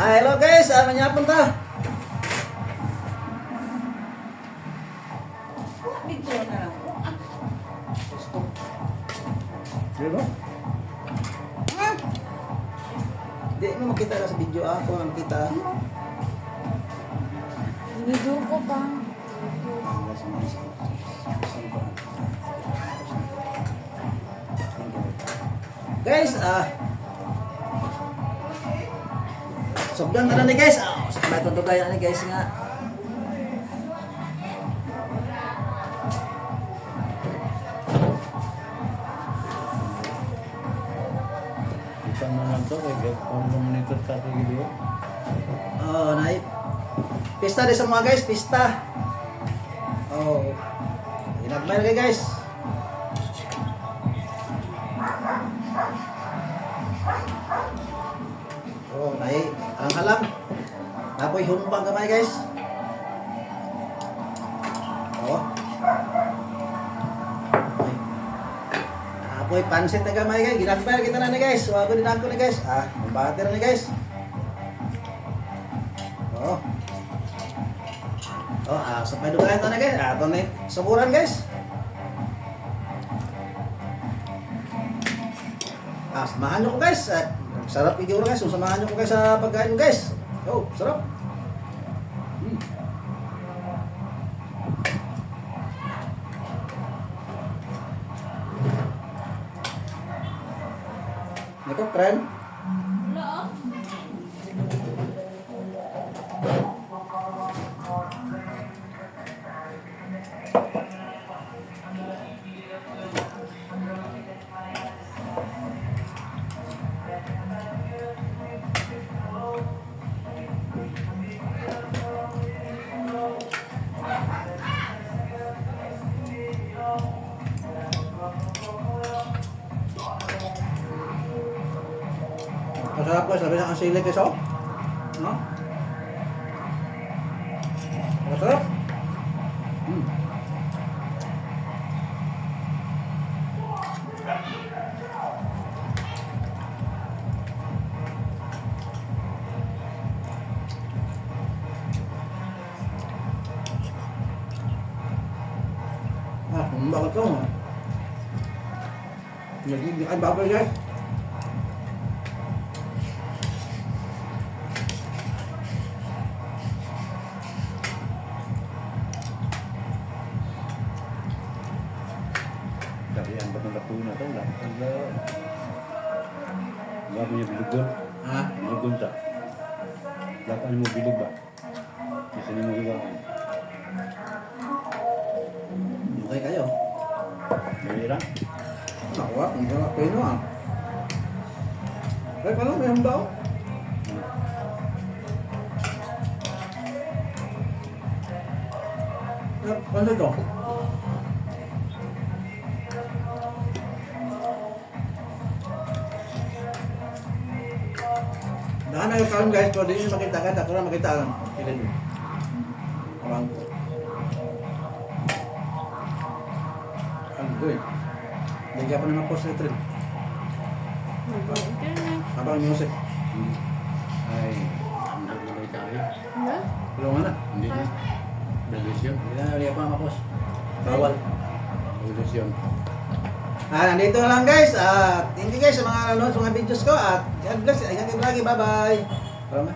Hello guys, manyapon ta. Video na lang. Di ba? Di mo makita ka sa video ako na makita. Video ko pa. Guys, sobrang na ni guys. Sa kamay tutugay na ni guys nga. Isang naman to, kaya kung monitor sa ating video. Oh, naip. Pista din sa mga guys, pista. Oh. Ginagmay na guys. Oh, naip. Alang-alang. Napoy humpang kamay guys. Oh. Napoy pansit na kamay guys. Ginagmay kita na ni guys. Wago din ako ni guys. Mabater na ni guys. Oh. Oh, sampai dugaan ito na guys. Ito na yung saburan guys. Samahan nyo ko guys. Sarap video guys. So, samahan nyo ko guys sa pagkain mo guys. Oh, sarap. Ito, keren. Wala. Masarap guys, sabi na ang sili guys, oh. No? Masarap. Kung bakit ito, nagiging ay babay guys. Tapi ang batang katuna to, wala. Wala mo niya bilugon. Bilugon ta. Wala ka mo bilog ba? Kasi ni mo iwakan. Okay kayo. Mahirap. Nawa, hindi ka pino Kaya ka lang, may hambaw. Ano ito? Daan na yung karon guys, pero di nyo makita ka, ako na makita lang. Kilin mo. Parang ko. Ang good. Bigyan pa naman post na trend. Habang music. Ay, hindi na tayo. Wala. Pero nga na. Hindi na. Relasyon. Hindi na naliya pa mga post. Bawal. Relasyon. Nandito na lang guys. Thank you guys sa mga nanonood sa mga videos ko. At God bless. Ingat kayo lagi. Bye-bye. Tara na.